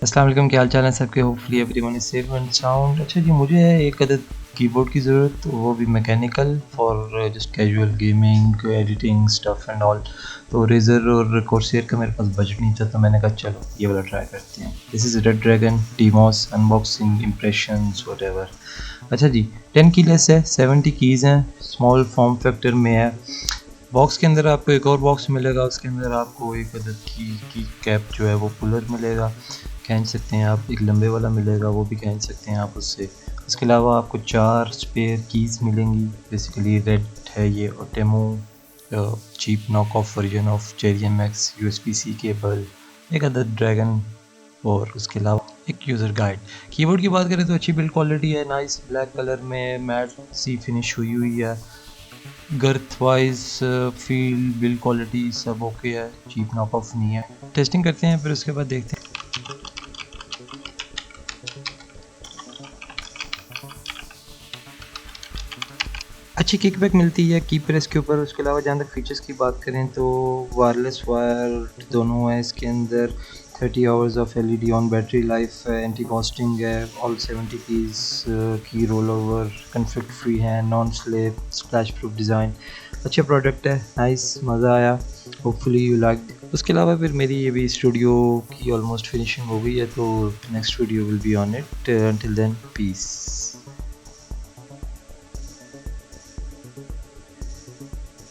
अस्सलाम वालेकुम, क्या हाल चाल है सबके। Hopefully everyone is safe and sound. अच्छा जी, मुझे है एक अदद कीबोर्ड की ज़रूरत, वो भी mechanical for just casual gaming editing stuff and all. तो रेजर और कोर्सेयर का मेरे पास बजट नहीं था, तो मैंने कहा चलो ये वाला ट्राई करते हैं। This is Redragon Deimos unboxing impressions whatever. अच्छा जी, 10 की लेस है, 70 कीज़ हैं, स्मॉल फॉर्म फैक्टर में है। बॉक्स के अंदर आपको एक और बॉक्स मिलेगा, उसके अंदर आपको एक अदद की कैप जो है वो पुलर मिलेगा, खींच सकते हैं आप। एक लंबे वाला मिलेगा, वो भी खींच सकते हैं आप उससे। उसके अलावा आपको 4 स्पेयर कीज़ मिलेंगी। बेसिकली रेड है ये, और Temu cheap knock off version of Cherry M X USB C cable, एक अदद ड्रैगन, और उसके अलावा एक यूज़र गाइड। कीबोर्ड की बात करें तो अच्छी बिल्ड क्वालिटी है, नाइस ब्लैक कलर में मैट सी फिनिश हुई हुई है। Girth wise feel build quality सब ओके है, चीप नॉक ऑफ नहीं है। टेस्टिंग करते हैं, फिर उसके बाद देखते हैं। अच्छी किकबैक मिलती है की प्रेस के ऊपर। उसके अलावा जहाँ तक फीचर्स की बात करें तो वायरलेस वायर दोनों है इसके अंदर, 30 hours of LED on battery life है, एंटी कॉस्टिंग है, ऑल 70 कीज की रोल ओवर, कन्फ्लिक्ट फ्री है, non slip, splash proof design. अच्छा प्रोडक्ट है, नाइस, मज़ा आया, होपफुली यू लाइक। उसके अलावा फिर मेरी ये भी स्टूडियो की ऑलमोस्ट फिनिशिंग हो गई है, तो next video will be on it. Until then, piece.